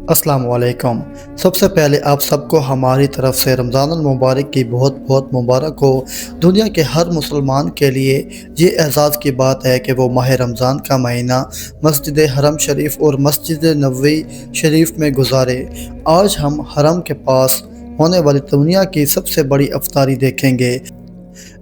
अस्सलाम वालेकुम। सबसे पहले आप सबको हमारी तरफ से रमज़ान मुबारक की बहुत बहुत मुबारक हो। दुनिया के हर मुसलमान के लिए ये एज़ाज़ की बात है कि वो माह रमज़ान का महीना मस्जिद हरम शरीफ और मस्जिद नबवी शरीफ में गुजारे। आज हम हरम के पास होने वाली दुनिया की सबसे बड़ी अफ्तारी देखेंगे।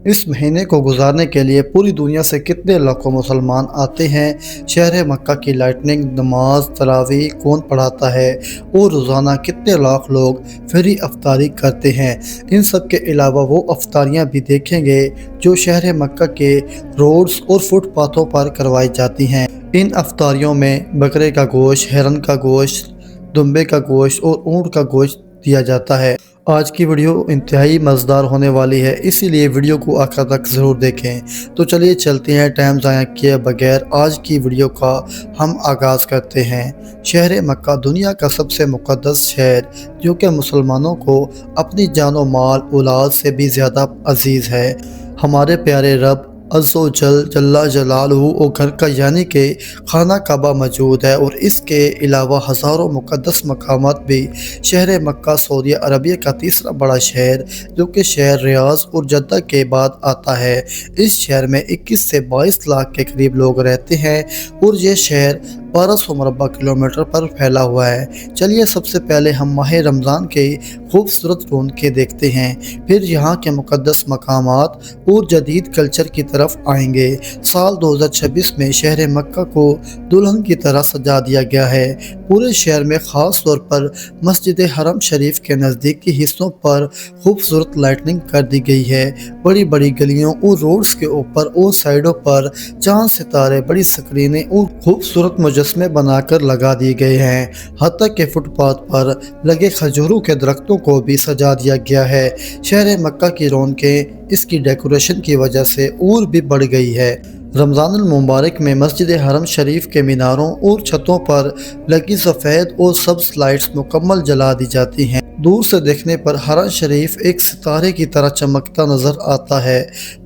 इस महीने को गुजारने के लिए पूरी दुनिया से कितने लाखों मुसलमान आते हैं। शहर मक्का की लाइटनिंग, नमाज, तरावी कौन पढ़ाता है और रोज़ाना कितने लाख लोग फ्री अफ्तारी करते हैं। इन सब के अलावा वो अफ्तारियाँ भी देखेंगे जो शहर मक्का के रोड्स और फुटपाथों पर करवाई जाती हैं। इन अफ्तारियों में बकरे का गोश्त, हिरन का गोश्त, दुम्बे का गोश्त और ऊँट का गोश्त दिया जाता है। आज की वीडियो इंतहाई मज़ेदार होने वाली है, इसीलिए वीडियो को आखिर तक ज़रूर देखें। तो चलिए चलते हैं टाइम ज़ाया किए बगैर आज की वीडियो का हम आगाज़ करते हैं। शहर मक्का दुनिया का सबसे मुक़द्दस शहर जो कि मुसलमानों को अपनी जान और माल औलाद से भी ज़्यादा अजीज़ है। हमारे प्यारे रब अज़्ज़ व जल जल्ला जलालहू और घर का यानी कि खाना काबा मौजूद है और इसके अलावा हज़ारों मुक़द्दस मकामात भी। शहर मक्का सऊदी अरबिया का तीसरा बड़ा शहर जो कि शहर रियाज़ और जद्दा के बाद आता है। इस शहर में 21 से 22 लाख के करीब लोग रहते हैं और ये शहर 1200 मुरबा किलोमीटर पर फैला हुआ है। चलिए सबसे पहले हम माह रमज़ान के खूबसूरत रौनकें देखते हैं, फिर यहाँ के मुक़द्दस मकामात और जदीद कल्चर की तरफ आएंगे। साल 2026 में शहर मक्का को दुल्हन की तरह सजा दिया गया है। पूरे शहर में ख़ास तौर पर मस्जिद हरम शरीफ के नज़दीकी हिस्सों पर खूबसूरत लाइटनिंग कर दी गई है। बड़ी बड़ी गलियों और रोड्स के ऊपर और साइडों पर चांद सितारे, बड़ी स्क्रीनें और खूबसूरत मुजस्मे बनाकर लगा दिए गए हैं। हत्ता के फुटपाथ पर लगे खजूरों के दरख्तों को भी सजा दिया गया है। शहर मक्का की रौनकें इसकी डेकोरेशन की वजह से और भी बढ़ गई है। रमज़ान मुबारक में मस्जिद हरम शरीफ के मीनारों और छतों पर लगी सफ़ेद और सब्ज़ लाइट्स मुकम्मल जला दी जाती हैं। दूर से देखने पर हरम शरीफ एक सितारे की तरह चमकता नज़र आता है।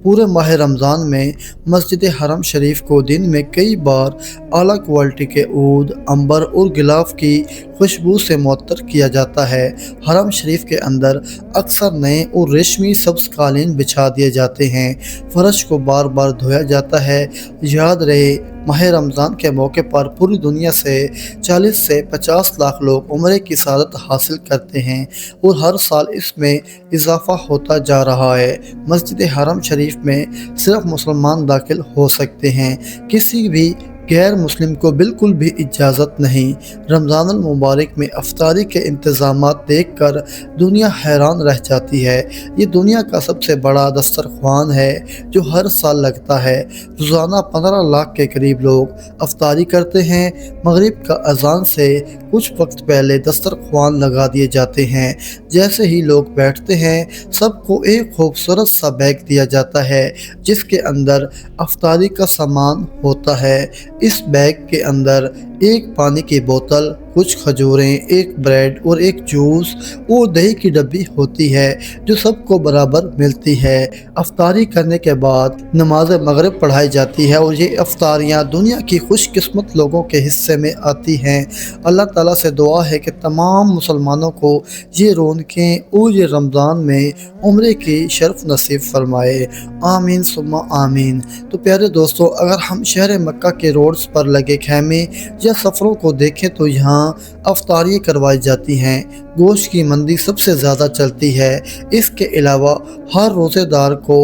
पूरे माह रमज़ान में मस्जिद हरम शरीफ को दिन में कई बार आला क्वालिटी के ऊद, अंबर और गिलाफ की खुशबू से मुअत्तर किया जाता है। हरम शरीफ के अंदर अक्सर नए और रेशमी सब्ज़ कालीन बिछा दिए जाते हैं। फर्श को बार बार धोया जाता है। याद रहे, माह रमज़ान के मौके पर पूरी दुनिया से 40 से 50 लाख लोग उम्रे की सआदत हासिल करते हैं और हर साल इसमें इजाफा होता जा रहा है। मस्जिद हरम शरीफ में सिर्फ मुसलमान दाखिल हो सकते हैं, किसी भी गैर मुस्लिम को बिल्कुल भी इजाज़त नहीं। रमज़ान मुबारक में अफ्तारी के इंतज़ामात देख कर दुनिया हैरान रह जाती है। ये दुनिया का सबसे बड़ा दस्तरख्वान है जो हर साल लगता है। रोज़ाना 15 लाख के करीब लोग अफ्तारी करते हैं। मगरिब का अज़ान से कुछ वक्त पहले दस्तरख्वान लगा दिए जाते हैं। जैसे ही लोग बैठते हैं सबको एक खूबसूरत सा बैग दिया जाता है जिसके अंदर अफ्तारी का सामान होता है। इस बैग के अंदर एक पानी की बोतल, कुछ खजूरें, एक ब्रेड और एक जूस और दही की डब्बी होती है जो सबको बराबर मिलती है। अफ्तारी करने के बाद नमाज मगरिब पढ़ाई जाती है और ये अफ्तारियाँ दुनिया की खुशकिस्मत लोगों के हिस्से में आती हैं। अल्लाह ताला से दुआ है कि तमाम मुसलमानों को ये रौनकें और ये रमज़ान में उम्रे की शर्फ नसीब फरमाए। आमीन सुम्मा आमीन। तो प्यारे दोस्तों, अगर हम शहर मक्का के रोड्स पर लगे खैमे या सफ़रों को देखें तो यहाँ अफ्तारियाँ करवाई जाती हैं। गोश्त की मंदी सबसे ज़्यादा चलती है। इसके अलावा हर रोज़ेदार को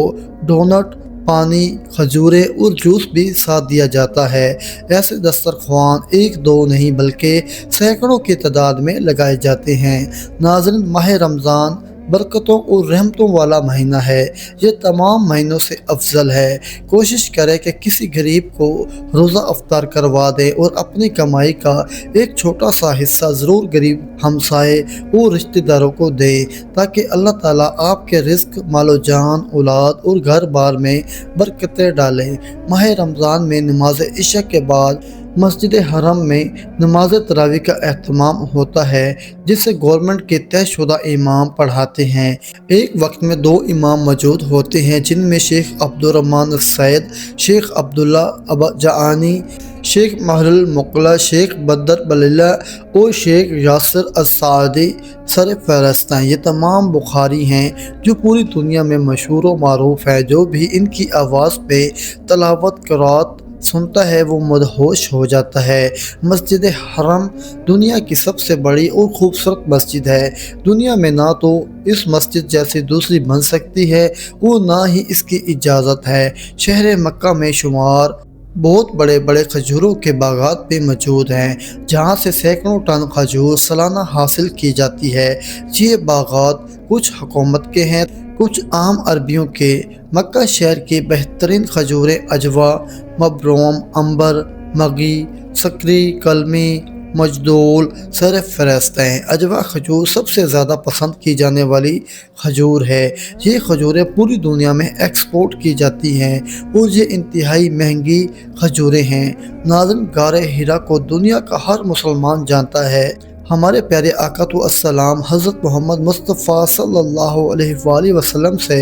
डोनट, पानी, खजूरें और जूस भी साथ दिया जाता है। ऐसे दस्तरख्वान एक दो नहीं बल्कि सैकड़ों की तादाद में लगाए जाते हैं। नाज़रीन, माह रमज़ान बरकतों और रहमतों वाला महीना है। ये तमाम महीनों से अफजल है। कोशिश करें कि किसी गरीब को रोज़ा अफ्तार करवा दें और अपनी कमाई का एक छोटा सा हिस्सा ज़रूर गरीब हमसाए और रिश्तेदारों को दें ताकि अल्लाह ताला आपके रिज़्क़, मालो जान, औलाद और घर बार में बरकतें डालें। माह रमज़ान में नमाज इशा के बाद मस्जिद हरम में नमाज तरावी का एहतमाम होता है जिसे गवर्नमेंट के तयशुदा इमाम पढ़ाते हैं। एक वक्त में 2 इमाम मौजूद होते हैं जिनमें शेख अब्दुर्रहमान सैयद, शेख अब्दुल्ला अबजानी, शेख महरुल मुक़ल्ला, शेख बदर बलिला और शेख यासिर अस-सादी सर फहरस्त हैं। ये तमाम बुखारी हैं जो पूरी दुनिया में मशहूर व मारूफ है। जो भी इनकी आवाज़ पे तलावत क़िरात सुनता है वो मदहोश हो जाता है। मस्जिद हरम दुनिया की सबसे बड़ी और खूबसूरत मस्जिद है। दुनिया में ना तो इस मस्जिद जैसी दूसरी बन सकती है और ना ही इसकी इजाज़त है। शहर मक्का में शुमार बहुत बड़े बड़े खजूरों के बागात भी मौजूद हैं, जहाँ से सैकड़ों टन खजूर सालाना हासिल की जाती है। ये बागात कुछ हुकूमत के हैं, कुछ आम अरबियों के। मक्का शहर की बेहतरीन खजूरें अजवा, मबरूम, अंबर, मगी, सकरी, कलमी, मजदूल सर फहरस्त हैं। अजवा खजूर सबसे ज़्यादा पसंद की जाने वाली खजूर है। ये खजूरें पूरी दुनिया में एक्सपोर्ट की जाती हैं और ये इंतहाई महंगी खजूरें हैं। नाज़रीन, गारे हिरा को दुनिया का हर मुसलमान जानता है। हमारे प्यारे आका तो अस्सलाम हज़रत मोहम्मद मुस्तफ़ा सल्लल्लाहु अलैहि वसल्लम से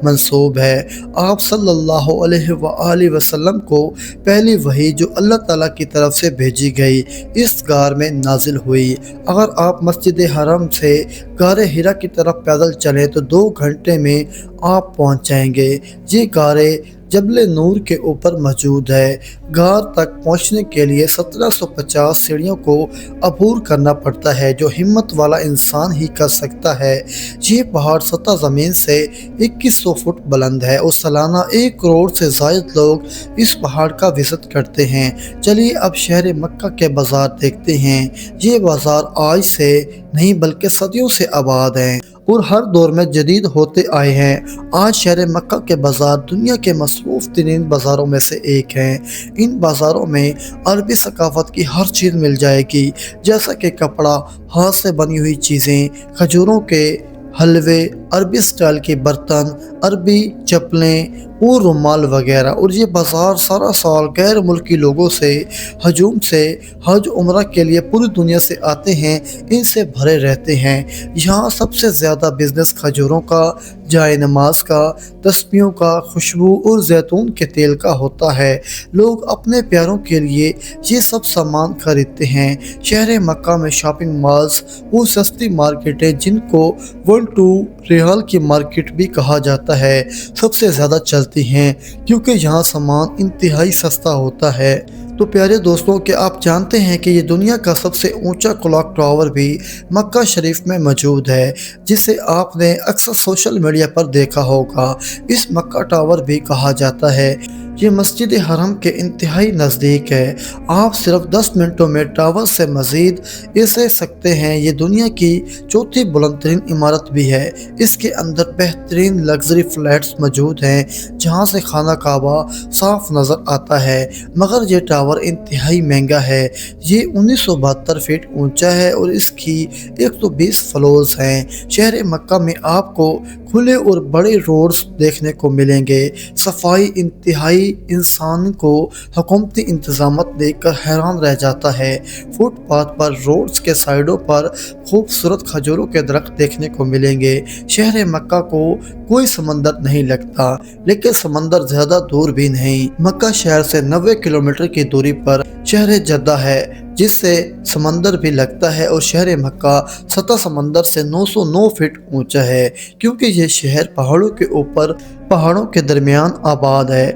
मंसूब है। आप सल्लल्लाहु अलैहि वसल्लम को पहली वही जो अल्लाह ताला की तरफ से भेजी गई इस गार में नाजिल हुई। अगर आप मस्जिद हरम से गारे हिरा की तरफ पैदल चलें तो 2 घंटे में आप पहुँच जाएंगे। ये गारे जबल नूर के ऊपर मौजूद है। गार तक पहुंचने के लिए 1750 सीढ़ियों को अबूर करना पड़ता है, जो हिम्मत वाला इंसान ही कर सकता है। ये पहाड़ सतह ज़मीन से 2100 फुट बुलंद है और सालाना 1 करोड़ से ज़ायद लोग इस पहाड़ का विजिट करते हैं। चलिए अब शहर मक्का के बाज़ार देखते हैं। ये बाज़ार आज से नहीं बल्कि सदियों से आबाद हैं और हर दौर में जदीद होते आए हैं। आज शहर मक्का के बाज़ार दुनिया के मसरूफ़ तरीन बाज़ारों में से एक हैं। इन बाज़ारों में अरबी सकाफ़त की हर चीज़ मिल जाएगी, जैसा कि कपड़ा, हाथ से बनी हुई चीज़ें, खजूरों के हलवे, अरबी स्टाइल के बर्तन, अरबी चप्पलें और रुमाल वगैरह। और ये बाज़ार सारा साल गैर मुल्की लोगों से हजूम से हज उम्रा के लिए पूरी दुनिया से आते हैं, इनसे भरे रहते हैं। यहाँ सबसे ज़्यादा बिजनेस खजूरों का, जाए नमाज का, तस्बीहों का, खुशबू और जैतून के तेल का होता है। लोग अपने प्यारों के लिए ये सब सामान खरीदते हैं। शहर मक्का में शॉपिंग मॉल्स और सस्ती मार्केटें, जिनको 1-2 रियाल की मार्केट भी कहा जाता है, सबसे ज़्यादा चलती हैं क्योंकि यहाँ सामान इंतहाई सस्ता होता है। तो प्यारे दोस्तों, क्या आप जानते हैं कि ये दुनिया का सबसे ऊंचा क्लॉक टावर भी मक्का शरीफ में मौजूद है, जिसे आपने अक्सर सोशल मीडिया पर देखा होगा। इस मक्का टावर भी कहा जाता है। ये मस्जिद हरम के इंतहाई नज़दीक है। आप सिर्फ 10 मिनटों में टावर से मज़ीद इसे सकते हैं। ये दुनिया की चौथी बुलंद तरीन इमारत भी है। इसके अंदर बेहतरीन लग्जरी फ्लैट्स मौजूद हैं, जहाँ से खाना काबा साफ नज़र आता है। मगर ये टावर इंतहाई महंगा है। ये 1972 फीट ऊंचा है और इसकी 120 फ्लोर्स हैं। शहर मक्का में आपको खुले और बड़े रोड्स देखने को मिलेंगे। सफाई इंतहाई इंसान को हुकूमती इंतजामात देखकर हैरान रह जाता है। फुटपाथ पर रोड्स के साइडों पर खूबसूरत खजूरों के दरख्त देखने को मिलेंगे। शहर मक्का को कोई समंदर नहीं लगता, लेकिन समंदर ज़्यादा दूर भी नहीं। मक्का शहर से 90 किलोमीटर की दूरी पर शहर जद्दा है, जिससे समंदर भी लगता है और शहर मक्का सतह समंदर से 909 फीट ऊंचा है, क्योंकि ये शहर पहाड़ों के ऊपर पहाड़ों के दरमियान आबाद है।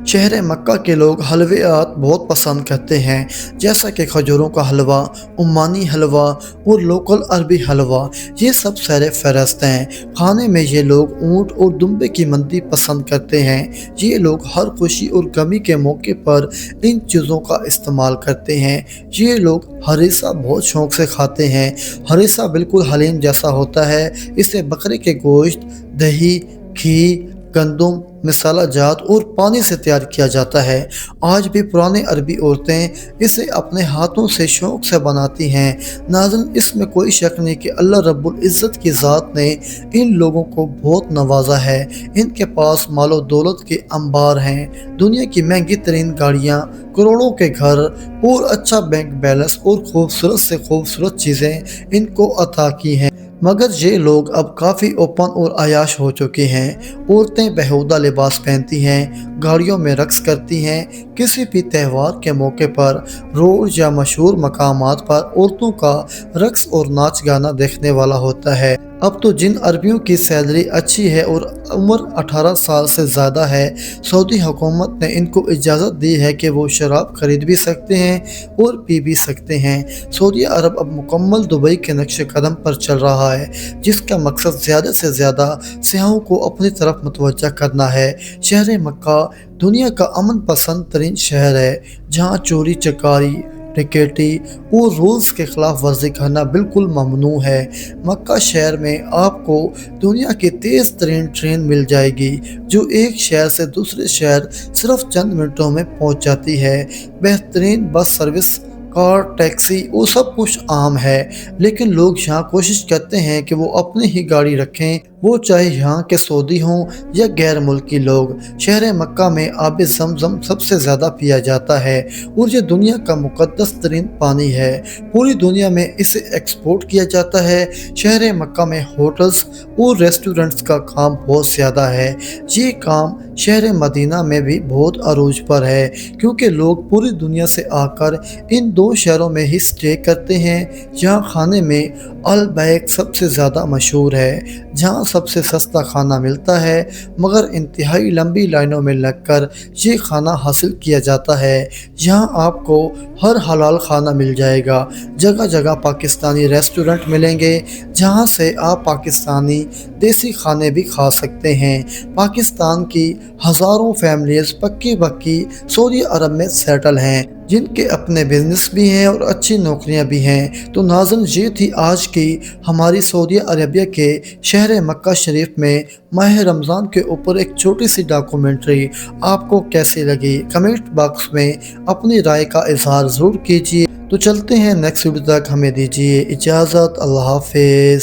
शहर मक्का के लोग हलवेयात बहुत पसंद करते हैं, जैसा कि खजूरों का हलवा, उम्मानी हलवा और लोकल अरबी हलवा। ये सब सर फहरस्त हैं। खाने में ये लोग ऊँट और दुम्बे की मंदी पसंद करते हैं। ये लोग हर खुशी और गमी के मौके पर इन चीज़ों का इस्तेमाल करते हैं। ये लोग हरीसा बहुत शौक़ से खाते हैं। हरीसा बिल्कुल हलीम जैसा होता है। इसे बकरे के गोश्त, दही, घी, गंदम, मसाला जात और पानी से तैयार किया जाता है। आज भी पुराने अरबी औरतें इसे अपने हाथों से शौक़ से बनाती हैं। नाज़रीन, इसमें कोई शक नहीं कि अल्लाह रब्बुल इज़्ज़त की ज़ात ने इन लोगों को बहुत नवाजा है। इनके पास मालो दौलत के अंबार हैं, दुनिया की महंगी तरीन गाड़ियाँ, करोड़ों के घर और अच्छा बैंक बैलेंस और खूबसूरत से खूबसूरत चीज़ें इनको अता की हैं। मगर ये लोग अब काफ़ी ओपन और अयाश हो चुके हैं। औरतें बेहुदा लिबास पहनती हैं, गाड़ियों में रक्स करती हैं। किसी भी त्यौहार के मौके पर रोड या मशहूर मकामात पर औरतों का रक्स और नाच गाना देखने वाला होता है। अब तो जिन अरबियों की सैलरी अच्छी है और उम्र 18 साल से ज़्यादा है, सऊदी हुकूमत ने इनको इजाज़त दी है कि वो शराब खरीद भी सकते हैं और पी भी सकते हैं। सऊदी अरब अब मुकम्मल दुबई के नक्शे कदम पर चल रहा है, जिसका मकसद ज़्यादा से ज़्यादा सियाहों को अपनी तरफ मुतवज्जा करना है। शहर मक्का दुनिया का अमन पसंद तरीन शहर है, जहाँ चोरी चकारी, टिकेटी और रूल्स के खिलाफ वर्जी करना बिल्कुल ममनू है। मक्का शहर में आपको दुनिया की तेज़ तरीन ट्रेन मिल जाएगी, जो एक शहर से दूसरे शहर सिर्फ चंद मिनटों में पहुंच जाती है। बेहतरीन बस सर्विस, कार, टैक्सी वो सब कुछ आम है, लेकिन लोग यहाँ कोशिश करते हैं कि वो अपनी ही गाड़ी रखें, वो चाहे यहाँ के सऊदी हों या गैर मुल्की लोग। शहर मक्का में आब ज़मज़म सबसे ज़्यादा पिया जाता है और ये दुनिया का मुक़द्दस तरीन पानी है। पूरी दुनिया में इसे एक्सपोर्ट किया जाता है। शहर मक्का में होटल्स और रेस्टोरेंट्स का काम बहुत ज़्यादा है। ये काम शहर मदीना में भी बहुत अरूज पर है, क्योंकि लोग पूरी दुनिया से आकर इन दो शहरों में ही स्टे करते हैं। जहाँ खाने में अल बैक सबसे ज़्यादा मशहूर है, जहाँ सबसे सस्ता खाना मिलता है, मगर इंतहाई लंबी लाइनों में लगकर ये खाना हासिल किया जाता है। यहाँ आपको हर हलाल खाना मिल जाएगा। जगह जगह पाकिस्तानी रेस्टोरेंट मिलेंगे, जहाँ से आप पाकिस्तानी देसी खाने भी खा सकते हैं। पाकिस्तान की हज़ारों फैमिलीज़ पक्की पक्की सऊदी अरब में सेटल हैं, जिनके अपने बिजनेस भी हैं और अच्छी नौकरियां भी हैं। तो नाज़रीन, ये थी आज की हमारी सऊदी अरबिया के शहर मक्का शरीफ में माह रमज़ान के ऊपर एक छोटी सी डॉक्यूमेंट्री। आपको कैसी लगी कमेंट बॉक्स में अपनी राय का इजहार ज़रूर कीजिए। तो चलते हैं नेक्स्ट वीडियो तक, हमें दीजिए इजाज़त। अल्लाह हाफिज़।